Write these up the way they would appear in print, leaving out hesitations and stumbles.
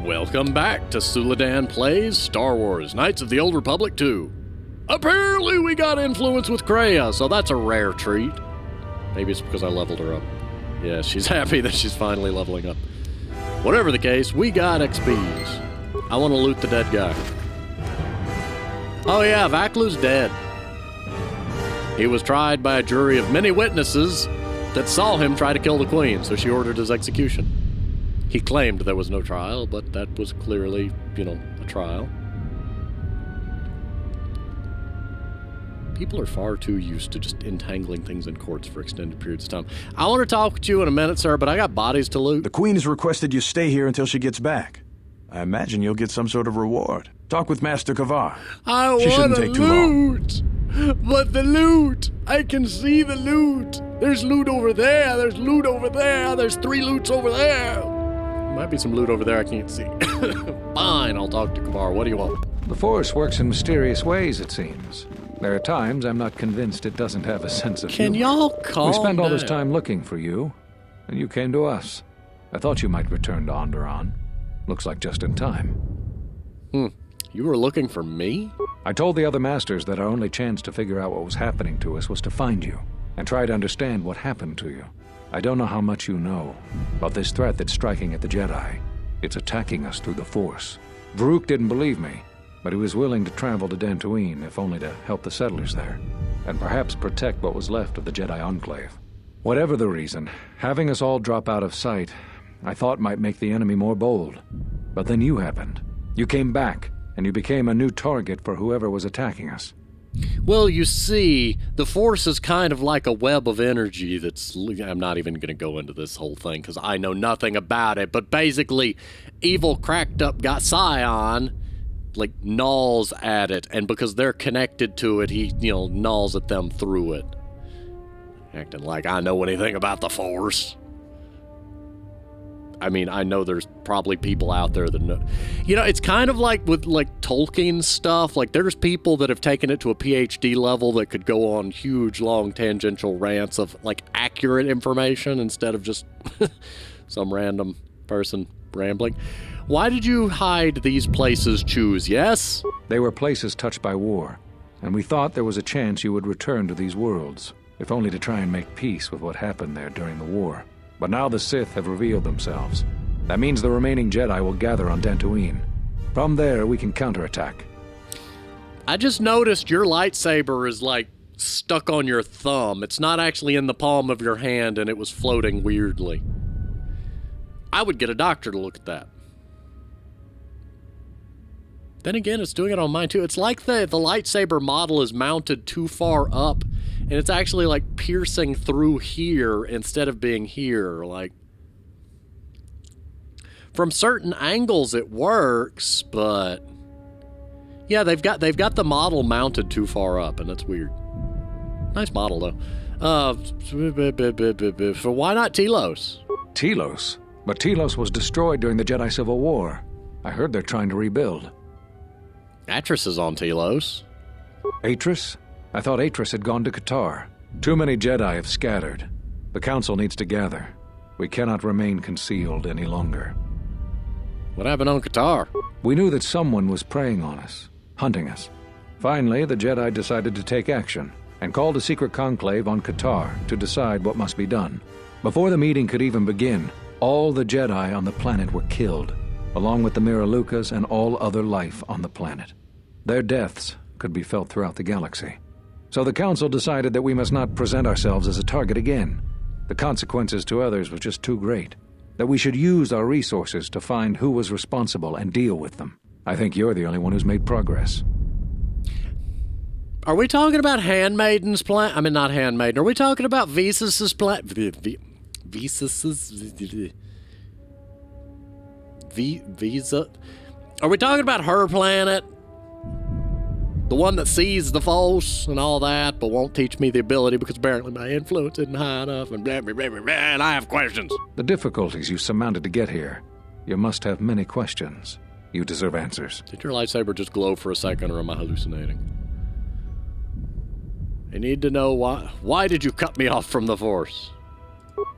Welcome back to Suladan Plays Star Wars Knights of the Old Republic 2. Apparently we got influence with Kreia, so that's a rare treat. Maybe it's because I leveled her up. Yeah, she's happy that she's finally leveling up. Whatever the case, we got XPs. I want to loot the dead guy. Oh yeah, Vaklu's dead. He was tried by a jury of many witnesses that saw him try to kill the Queen, so she ordered his execution. He claimed there was no trial, but that was clearly, a trial. People are far too used to just entangling things in courts for extended periods of time. I want to talk to you in a minute, sir, but I got bodies to loot. The Queen has requested you stay here until she gets back. I imagine you'll get some sort of reward. Talk with Master Kavar. She shouldn't take too long. But the loot! I can see the loot! There's loot over there, there's loot over there, there's 3 loots over there! Might be some loot over there I can't see. Fine, I'll talk to Kavar. What do you want? The Force works in mysterious ways, it seems. There are times I'm not convinced it doesn't have a sense of humor. Can y'all calm We spent all down? this time looking for you, and you came to us. I thought you might return to Onderon. Looks like just in time. You were looking for me? I told the other masters that our only chance to figure out what was happening to us was to find you, and try to understand what happened to you. I don't know how much you know about this threat that's striking at the Jedi. It's attacking us through the Force. Varuk didn't believe me, but he was willing to travel to Dantooine, if only to help the settlers there, and perhaps protect what was left of the Jedi Enclave. Whatever the reason, having us all drop out of sight, I thought might make the enemy more bold. But then you happened. You came back, and you became a new target for whoever was attacking us. Well, you see, the Force is kind of like a web of energy that's... I'm not even going to go into this whole thing because I know nothing about it, but basically, evil cracked up got Scion, gnaws at it, and because they're connected to it, he, gnaws at them through it. Acting like I know anything about the Force. I mean, I know there's probably people out there that know. It's kind of like with, Tolkien stuff. There's people that have taken it to a PhD level that could go on huge, long, tangential rants of, accurate information instead of just some random person rambling. Why did you hide these places, Choose, yes? They were places touched by war, and we thought there was a chance you would return to these worlds, if only to try and make peace with what happened there during the war. But now the Sith have revealed themselves. That means the remaining Jedi will gather on Dantooine. From there, we can counterattack. I just noticed your lightsaber is, stuck on your thumb. It's not actually in the palm of your hand, and it was floating weirdly. I would get a doctor to look at that. Then again, it's doing it on mine, too. It's like the lightsaber model is mounted too far up, and it's actually, piercing through here instead of being here. From certain angles, it works, but... Yeah, they've got the model mounted too far up, and that's weird. Nice model, though. So why not Telos? Telos? But Telos was destroyed during the Jedi Civil War. I heard they're trying to rebuild. Atris is on Telos. Atris? I thought Atris had gone to KOTOR. Too many Jedi have scattered. The Council needs to gather. We cannot remain concealed any longer. What happened on KOTOR? We knew that someone was preying on us, hunting us. Finally, the Jedi decided to take action, and called a secret conclave on KOTOR to decide what must be done. Before the meeting could even begin, all the Jedi on the planet were killed, along with the Miralukas and all other life on the planet. Their deaths could be felt throughout the galaxy. So the Council decided that we must not present ourselves as a target again. The consequences to others was just too great. That we should use our resources to find who was responsible and deal with them. I think you're the only one who's made progress. Are we talking about Handmaiden's plan? I mean, not Handmaiden. Are we talking about Visas's plan? Visa? Are we talking about her planet? The one that sees the Force and all that, but won't teach me the ability because apparently my influence isn't high enough, and blah, blah, blah, blah, blah, and I have questions. The difficulties you surmounted to get here. You must have many questions. You deserve answers. Did your lightsaber just glow for a second, or am I hallucinating? I need to know why. Why did you cut me off from the Force?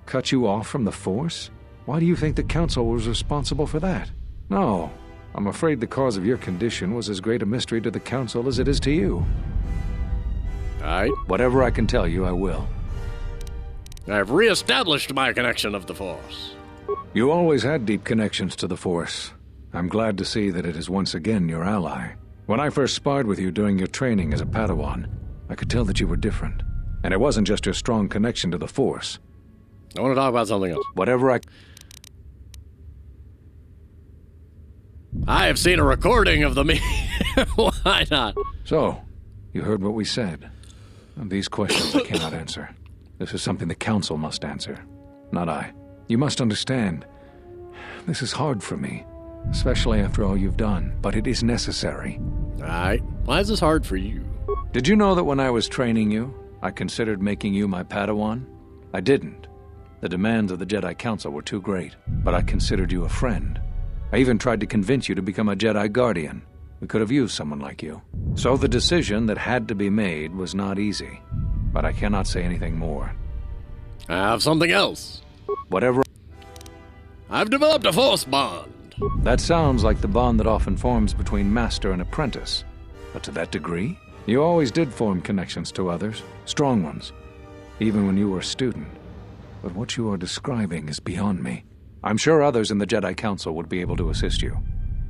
Cut you off from the Force? Why do you think the Council was responsible for that? No, I'm afraid the cause of your condition was as great a mystery to the Council as it is to you. Alright. Whatever I can tell you, I will. I've re-established my connection of the Force. You always had deep connections to the Force. I'm glad to see that it is once again your ally. When I first sparred with you during your training as a Padawan, I could tell that you were different. And it wasn't just your strong connection to the Force. I want to talk about something else. Whatever I have seen a recording of the meeting. Why not? So, you heard what we said. These questions I cannot answer. This is something the Council must answer, not I. You must understand, this is hard for me, especially after all you've done, but it is necessary. Alright. Why is this hard for you? Did you know that when I was training you, I considered making you my Padawan? I didn't. The demands of the Jedi Council were too great, but I considered you a friend. I even tried to convince you to become a Jedi Guardian. We could have used someone like you. So the decision that had to be made was not easy, but I cannot say anything more. I have something else. Whatever. I've developed a Force bond. That sounds like the bond that often forms between master and apprentice. But to that degree? You always did form connections to others, strong ones, even when you were a student. But what you are describing is beyond me. I'm sure others in the Jedi Council would be able to assist you,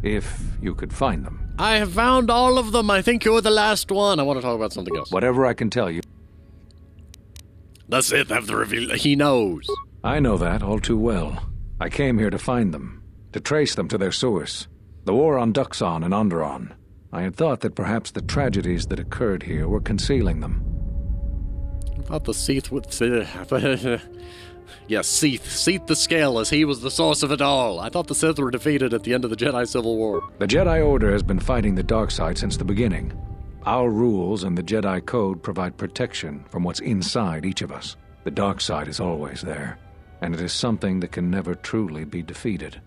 if you could find them. I have found all of them. I think you're the last one. I want to talk about something else. Whatever I can tell you. The Sith have the reveal. He knows. I know that all too well. I came here to find them, to trace them to their source. The war on Duxon and Onderon. I had thought that perhaps the tragedies that occurred here were concealing them. I thought the Sith would... yes, Sith the Scaleless. He was the source of it all. I thought the Sith were defeated at the end of the Jedi Civil War. The Jedi Order has been fighting the dark side since the beginning. Our rules and the Jedi Code provide protection from what's inside each of us. The dark side is always there, and it is something that can never truly be defeated.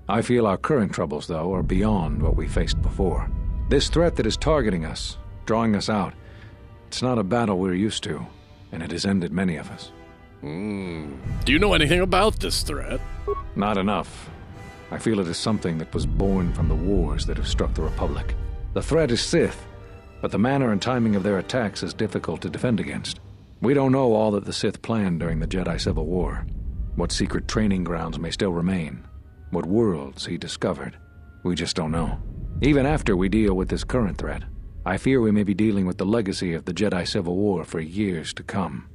I feel our current troubles, though, are beyond what we faced before. This threat that is targeting us, drawing us out, it's not a battle we're used to, and it has ended many of us. Do you know anything about this threat? Not enough. I feel it is something that was born from the wars that have struck the Republic. The threat is Sith, but the manner and timing of their attacks is difficult to defend against. We don't know all that the Sith planned during the Jedi Civil War. What secret training grounds may still remain. What worlds he discovered. We just don't know. Even after we deal with this current threat, I fear we may be dealing with the legacy of the Jedi Civil War for years to come.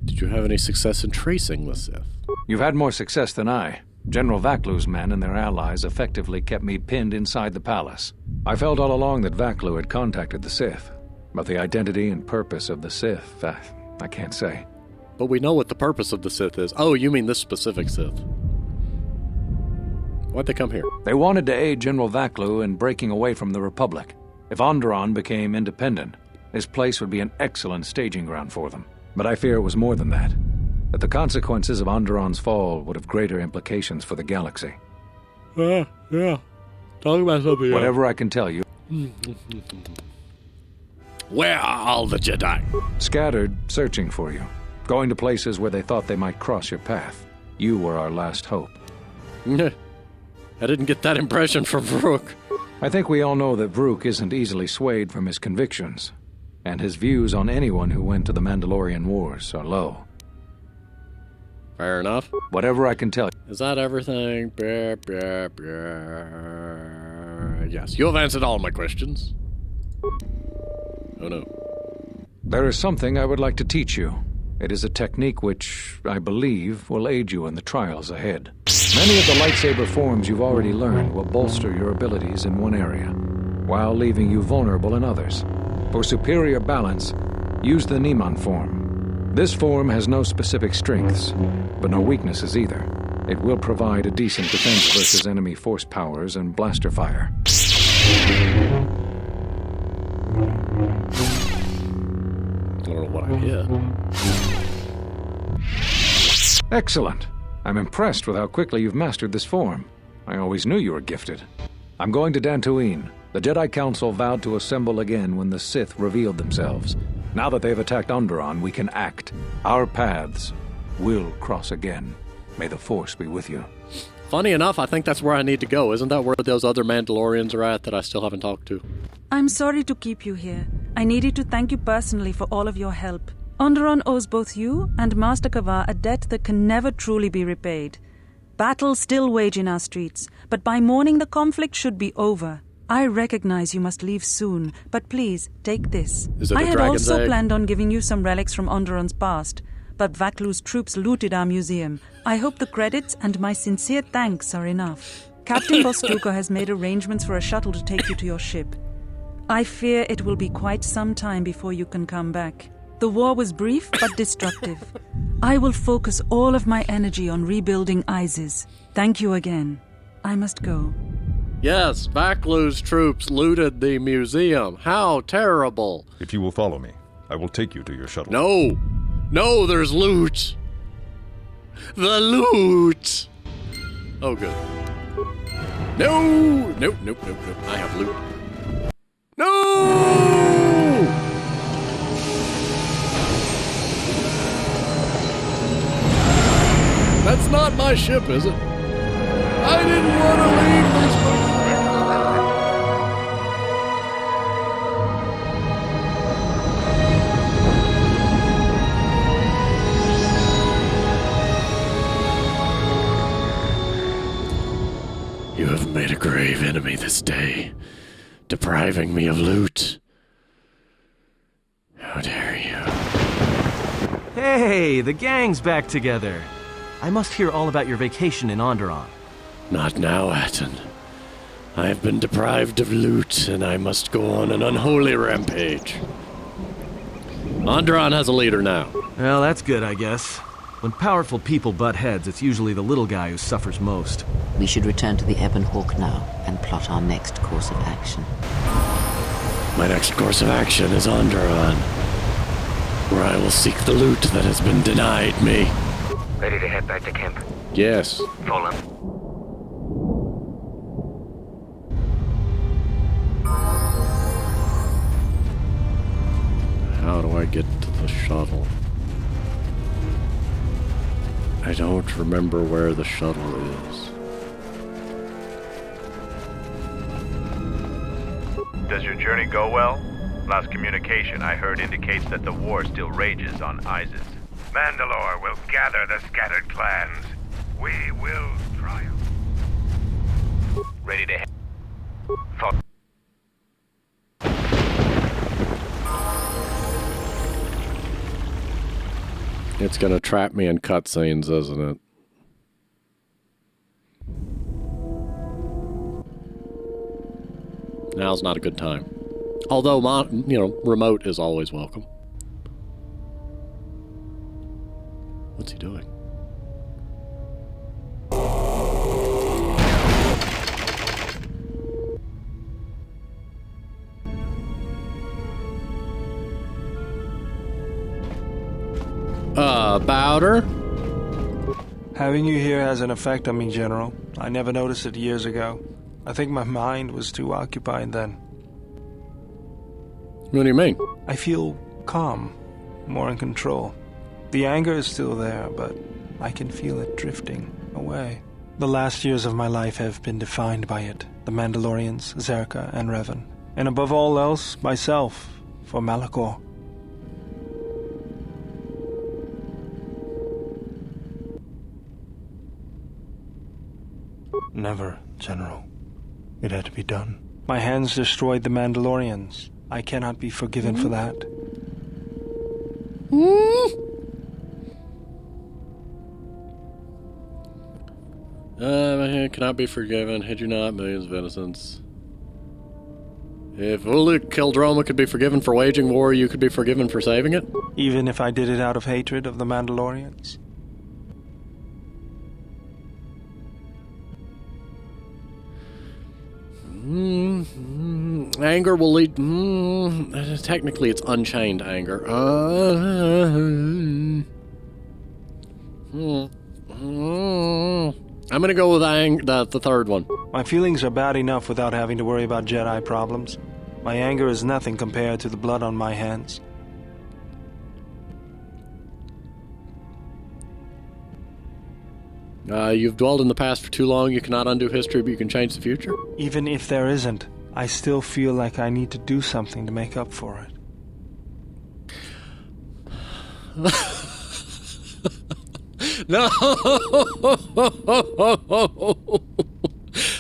Did you have any success in tracing the Sith? You've had more success than I. General Vaklu's men and their allies effectively kept me pinned inside the palace. I felt all along that Vaklu had contacted the Sith, but the identity and purpose of the Sith, I can't say. But we know what the purpose of the Sith is. Oh, you mean this specific Sith. Why'd they come here? They wanted to aid General Vaklu in breaking away from the Republic. If Onderon became independent, this place would be an excellent staging ground for them. But I fear it was more than that. That the consequences of Onderon's fall would have greater implications for the galaxy. Yeah. Talk about something else. Whatever I can tell you. Where are all the Jedi? Scattered, searching for you. Going to places where they thought they might cross your path. You were our last hope. I didn't get that impression from Vrook. I think we all know that Vrook isn't easily swayed from his convictions, and his views on anyone who went to the Mandalorian Wars are low. Fair enough. Whatever I can tell you. Is that everything? Yes, you have answered all my questions. Oh no. There is something I would like to teach you. It is a technique which, I believe, will aid you in the trials ahead. Many of the lightsaber forms you've already learned will bolster your abilities in one area, while leaving you vulnerable in others. For superior balance, use the Niman form. This form has no specific strengths, but no weaknesses either. It will provide a decent defense versus enemy force powers and blaster fire. I don't know what I hit. Excellent. I'm impressed with how quickly you've mastered this form. I always knew you were gifted. I'm going to Dantooine. The Jedi Council vowed to assemble again when the Sith revealed themselves. Now that they've attacked Onderon, we can act. Our paths will cross again. May the Force be with you. Funny enough, I think that's where I need to go. Isn't that where those other Mandalorians are at that I still haven't talked to? I'm sorry to keep you here. I needed to thank you personally for all of your help. Onderon owes both you and Master Kavar a debt that can never truly be repaid. Battles still wage in our streets, but by morning the conflict should be over. I recognize you must leave soon, but please, take this. Is it I a had dragon's also egg? planned on giving you some relics from Onderon's past, but Vaklu's troops looted our museum. I hope the credits and my sincere thanks are enough. Captain Bostruko has made arrangements for a shuttle to take you to your ship. I fear it will be quite some time before you can come back. The war was brief but destructive. I will focus all of my energy on rebuilding Iziz. Thank you again. I must go. Yes, Vaklu's troops looted the museum. How terrible. If you will follow me, I will take you to your shuttle. No. No, there's loot. The loot. Oh, good. No. Nope. I have loot. No! That's not my ship, is it? I didn't want to leave this one. You have made a grave enemy this day, depriving me of loot. How dare you? Hey, the gang's back together. I must hear all about your vacation in Onderon. Not now, Atten. I have been deprived of loot, and I must go on an unholy rampage. Onderon has a leader now. Well, that's good, I guess. When powerful people butt heads, it's usually the little guy who suffers most. We should return to the Ebon Hawk now and plot our next course of action. My next course of action is Onderon, where I will seek the loot that has been denied me. Ready to head back to camp? Yes. Fall in. How do I get to the shuttle? I don't remember where the shuttle is. Does your journey go well? Last communication I heard indicates that the war still rages on Iziz. Mandalore will gather the scattered clans. We will triumph. Ready to head. It's gonna trap me in cutscenes, isn't it? Now's not a good time. Although, remote is always welcome. What's he doing? Bowder? Having you here has an effect on me, General. I never noticed it years ago. I think my mind was too occupied then. What do you mean? I feel calm, more in control. The anger is still there, but I can feel it drifting away. The last years of my life have been defined by it. The Mandalorians, Zerka, and Revan. And above all else, myself, for Malachor. Never, General. It had to be done. My hands destroyed the Mandalorians. I cannot be forgiven for that. Cannot be forgiven. Had you not millions of innocents? If Ulu Keldroma could be forgiven for waging war, you could be forgiven for saving it? Even if I did it out of hatred of the Mandalorians? Anger will lead... technically, it's unchained anger. I'm gonna go with the third one. My feelings are bad enough without having to worry about Jedi problems. My anger is nothing compared to the blood on my hands. You've dwelled in the past for too long. You cannot undo history, but you can change the future? Even if there isn't, I still feel like I need to do something to make up for it. No!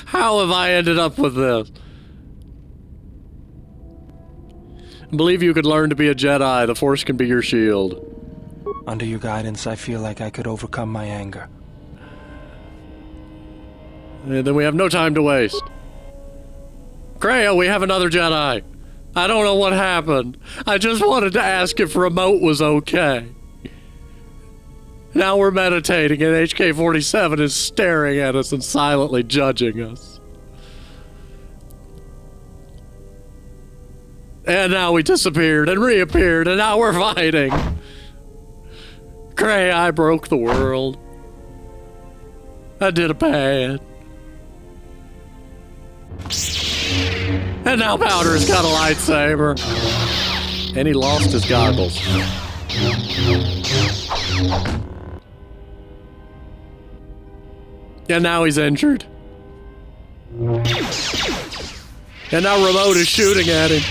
How have I ended up with this? I believe you could learn to be a Jedi. The Force can be your shield. Under your guidance, I feel like I could overcome my anger. And then we have no time to waste. Kreia, we have another Jedi. I don't know what happened. I just wanted to ask if remote was okay. Now we're meditating and HK-47 is staring at us and silently judging us. And now we disappeared and reappeared and now we're fighting. Kreia, I broke the world. I did a bad. And now Powder's got a lightsaber. And he lost his goggles. And now he's injured. And now Remote is shooting at him.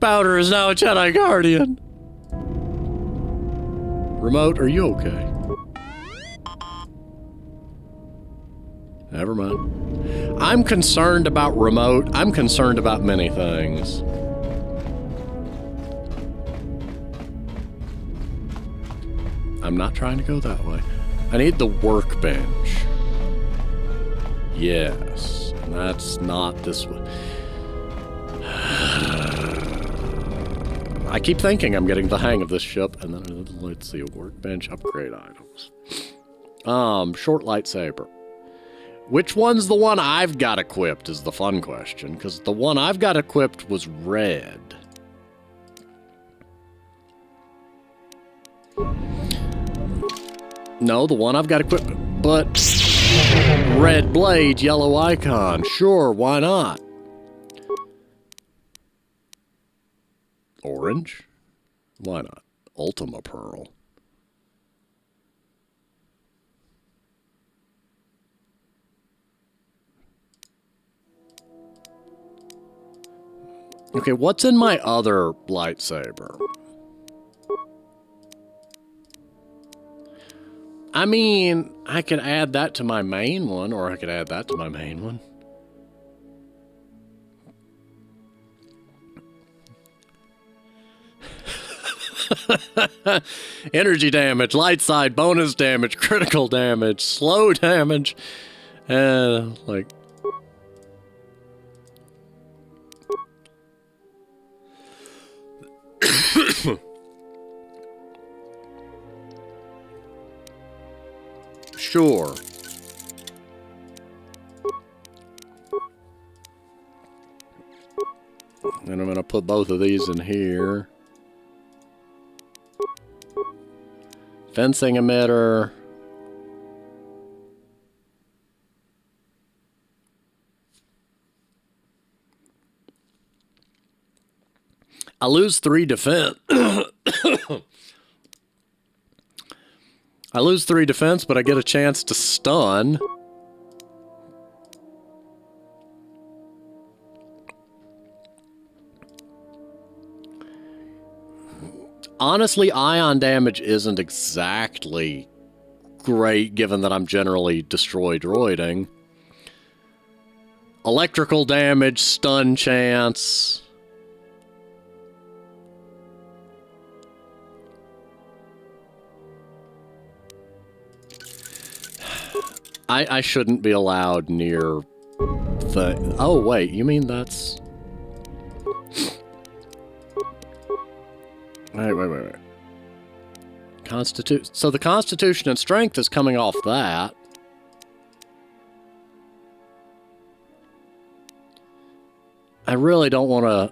Powder is now a Jedi Guardian. Remote, are you okay? Never mind. I'm concerned about Remote. I'm concerned about many things. I'm not trying to go that way. I need the workbench. Yes. That's not this way. I keep thinking I'm getting the hang of this ship, and then let's see, workbench upgrade items. Short lightsaber. Which one's the one I've got equipped is the fun question, because the one I've got equipped was red. No, the one I've got equipped, but red blade, yellow icon. Sure, why not? Orange? Why not? Ultima Pearl. Okay, what's in my other lightsaber? I mean, I could add that to my main one, or I could add that to my main one. Energy damage, light side, bonus damage, critical damage, slow damage, and like... Sure. And I'm going to put both of these in here. Fencing emitter. I lose 3 defense. I lose 3 defense, but I get a chance to stun. Honestly, ion damage isn't exactly great, given that I'm generally destroy droiding. Electrical damage, stun chance... I shouldn't be allowed near the... Oh, wait, you mean that's... Wait. So the Constitution and Strength is coming off that. I really don't want to...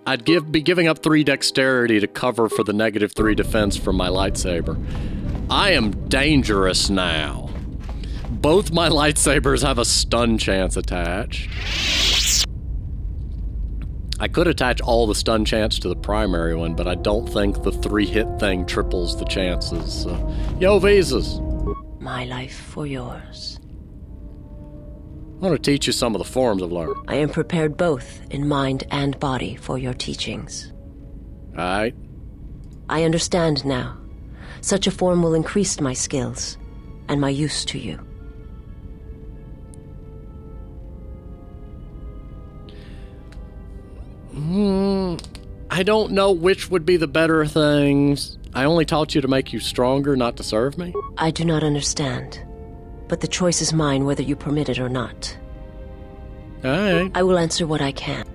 I'd be giving up 3 dexterity to cover for the -3 defense from my lightsaber. I am dangerous now. Both my lightsabers have a stun chance attached. I could attach all the stun chance to the primary one, but I don't think the 3-hit thing triples the chances. Yo, Visas! My life for yours. I want to teach you some of the forms I've learned. I am prepared both in mind and body for your teachings. Alright. I understand now. Such a form will increase my skills and my use to you. I don't know which would be the better things. I only taught you to make you stronger, not to serve me. I do not understand, but the choice is mine whether you permit it or not. Alright. I will answer what I can.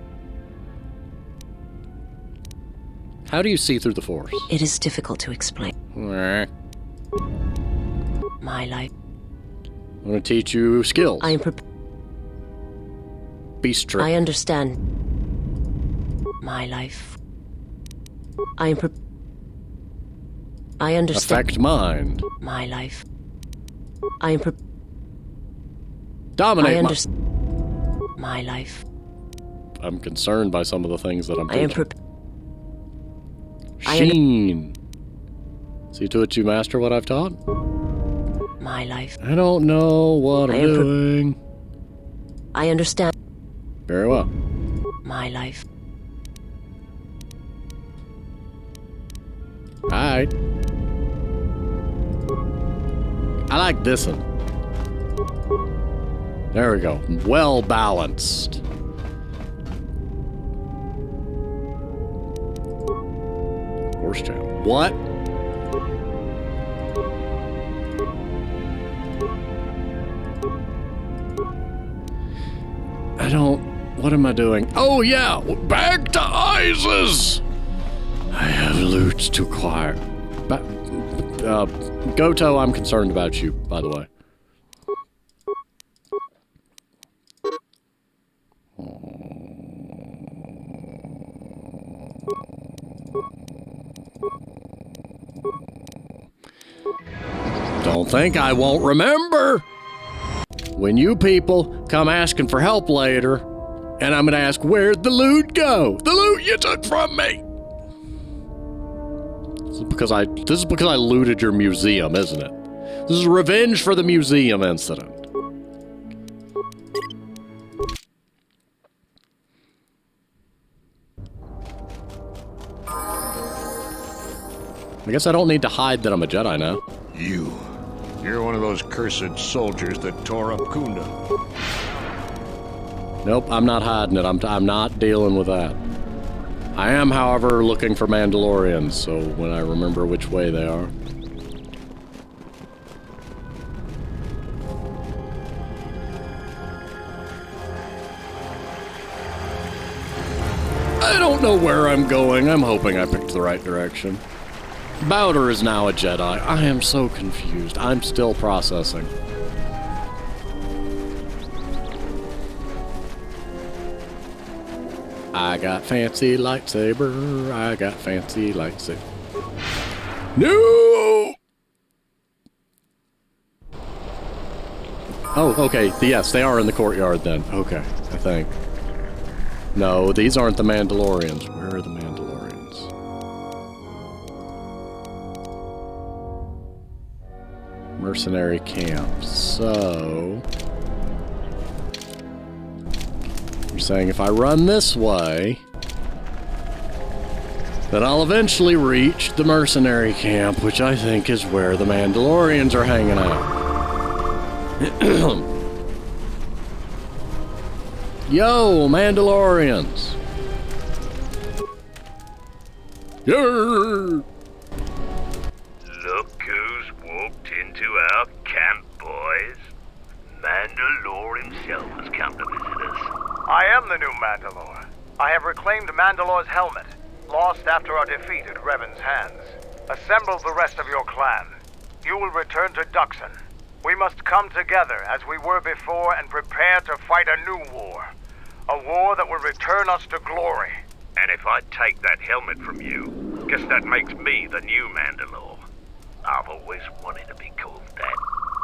How do you see through the Force? It is difficult to explain. I'm My life. going to teach you skills. I am Be strict. I understand. My life. I am I understand. Affect mind. My life. I am Dominate I understand. My life. I'm concerned by some of the things that I'm I am teaching. Sheen. See to it you master what I've taught? My life. I don't know what I'm doing. I understand. Very well. My life. Alright. I like this one. There we go. Well balanced. Horse channel. What? I don't... What am I doing? Oh yeah! Back to Iziz! I have loot to acquire. Goto, I'm concerned about you, by the way. Don't think I won't remember when you people come asking for help later, and I'm gonna ask, where'd the loot go? The loot you took from me! This is because I looted your museum, isn't it? This is revenge for the museum incident. I guess I don't need to hide that I'm a Jedi now. You're one of those cursed soldiers that tore up Kunda. Nope, I'm not hiding it. I'm not dealing with that. I am, however, looking for Mandalorians, so when I remember which way they are. I don't know where I'm going. I'm hoping I picked the right direction. Bowder is now a Jedi. I am so confused. I'm still processing. I got fancy lightsaber. I got fancy lightsaber. No! Oh, okay. Yes, they are in the courtyard then. Okay, I think. No, these aren't the Mandalorians. Where are the Mandalorians? Mercenary camp. So... You're saying if I run this way, then I'll eventually reach the mercenary camp, which I think is where the Mandalorians are hanging out. Yo, Mandalorians! Yer! Look who's walked into our camp, boys. Mandalore himself has come to visit us. I am the new Mandalore. I have reclaimed Mandalore's helmet, lost after our defeat at Revan's hands. Assemble the rest of your clan. You will return to Duxon. We must come together as we were before and prepare to fight a new war. A war that will return us to glory. And if I take that helmet from you, guess that makes me the new Mandalore. I've always wanted to be called that.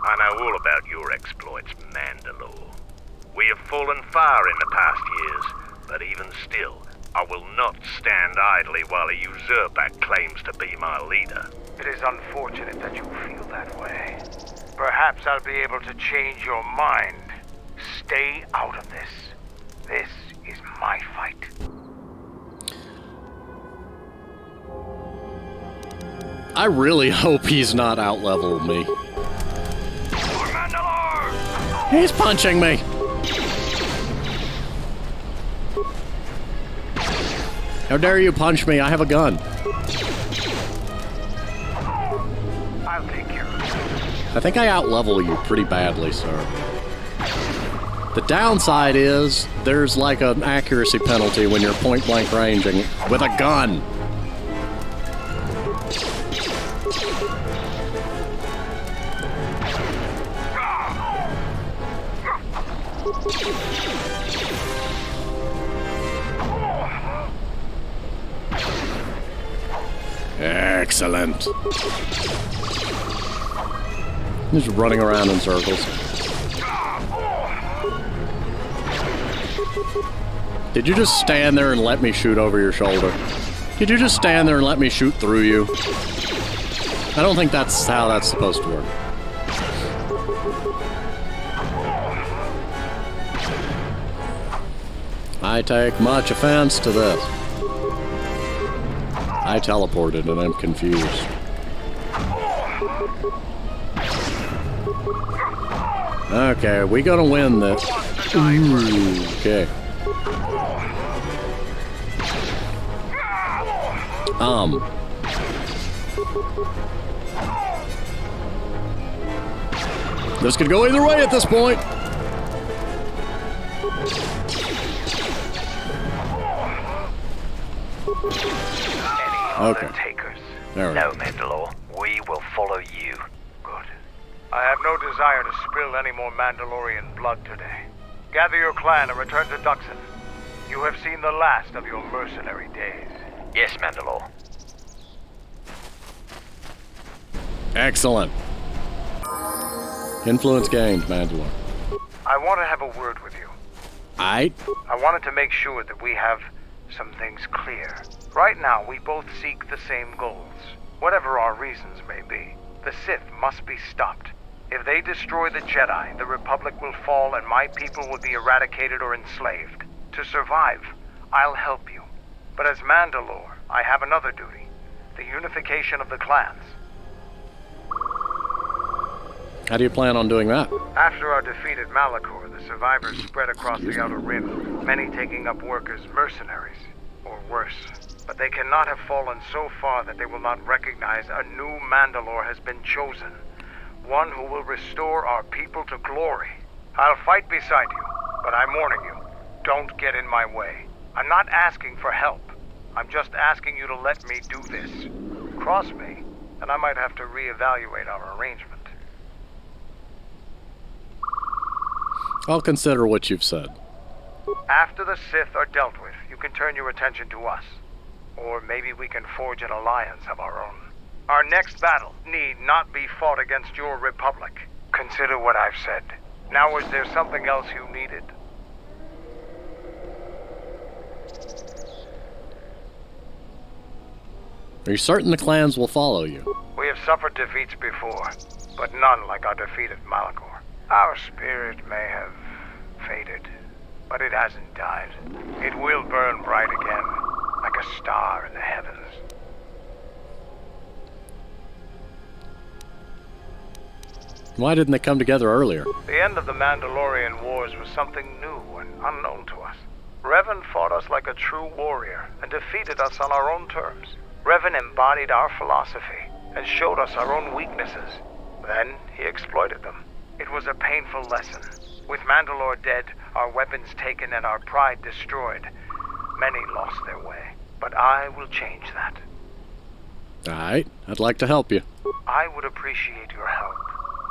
I know all about your exploits, Mandalore. We have fallen far in the past years, but even still, I will not stand idly while a usurper claims to be my leader. It is unfortunate that you feel that way. Perhaps I'll be able to change your mind. Stay out of this. This is my fight. I really hope he's not out-leveled me. He's punching me! How dare you punch me? I have a gun. I'll take care of it. I think I out-level you pretty badly, sir. The downside is, there's like an accuracy penalty when you're point-blank ranging with a gun. Excellent. Just running around in circles. Did you just stand there and let me shoot over your shoulder? Did you just stand there and let me shoot through you? I don't think that's how that's supposed to work. I take much offense to this. I teleported and I'm confused. Okay, we gonna win this. Ooh, okay. This could go either way at this point. Okay. Takers. There we No, go. Mandalore. We will follow you. Good. I have no desire to spill any more Mandalorian blood today. Gather your clan and return to Duxon. You have seen the last of your mercenary days. Yes, Mandalore. Excellent. Influence gained, Mandalore. I want to have a word with you. I wanted to make sure that we have some things clear. Right now, we both seek the same goals, whatever our reasons may be. The Sith must be stopped. If they destroy the Jedi, the Republic will fall and my people will be eradicated or enslaved. To survive, I'll help you. But as Mandalore, I have another duty. The unification of the clans. How do you plan on doing that? After our defeat at Malachor, the survivors spread across the Outer Rim, many taking up work as mercenaries, or worse. But they cannot have fallen so far that they will not recognize a new Mandalore has been chosen. One who will restore our people to glory. I'll fight beside you, but I'm warning you, don't get in my way. I'm not asking for help. I'm just asking you to let me do this. Cross me, and I might have to reevaluate our arrangement. I'll consider what you've said. After the Sith are dealt with, you can turn your attention to us. Or maybe we can forge an alliance of our own. Our next battle need not be fought against your Republic. Consider what I've said. Now, is there something else you needed? Are you certain the clans will follow you? We have suffered defeats before, but none like our defeat at Malachor. Our spirit may have faded, but it hasn't died. It will burn bright again, like a star in the heavens. Why didn't they come together earlier? The end of the Mandalorian Wars was something new and unknown to us. Revan fought us like a true warrior and defeated us on our own terms. Revan embodied our philosophy and showed us our own weaknesses. Then he exploited them. It was a painful lesson. With Mandalore dead, our weapons taken and our pride destroyed, many lost their way. But I will change that. Alright, I'd like to help you. I would appreciate your help.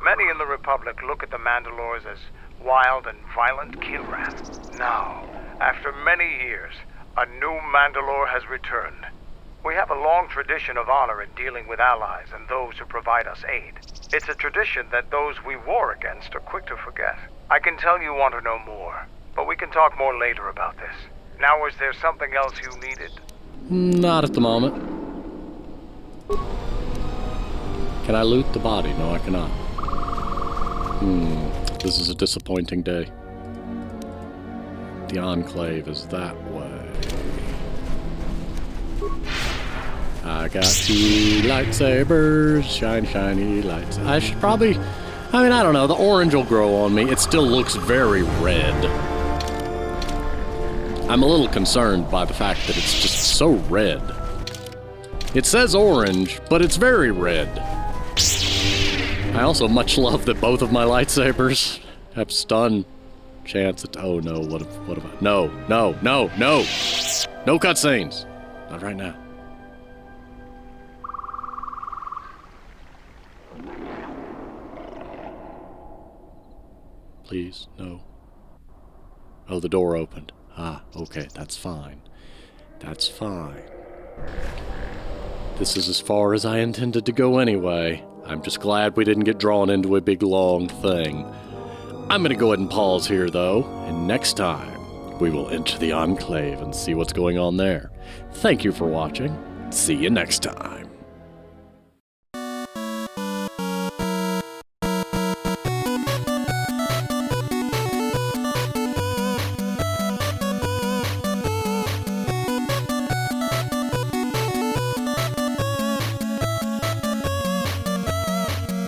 Many in the Republic look at the Mandalores as wild and violent killrats. Now, after many years, a new Mandalore has returned. We have a long tradition of honor in dealing with allies and those who provide us aid. It's a tradition that those we war against are quick to forget. I can tell you want to know more, but we can talk more later about this. Now, is there something else you needed? Not at the moment. Can I loot the body? No, I cannot. This is a disappointing day. The Enclave is that way. I got 2 lightsabers, shiny lights. I should probably, I don't know, the orange will grow on me. It still looks very red. I'm a little concerned by the fact that it's just so red. It says orange, but it's very red. I also much love that both of my lightsabers have stun chance at, oh no, what if I, no. No cutscenes. Not right now. Please, no. Oh, the door opened. Ah, okay, that's fine. That's fine. This is as far as I intended to go anyway. I'm just glad we didn't get drawn into a big long thing. I'm gonna go ahead and pause here though, and next time we will enter the Enclave and see what's going on there. Thank you for watching. See you next time.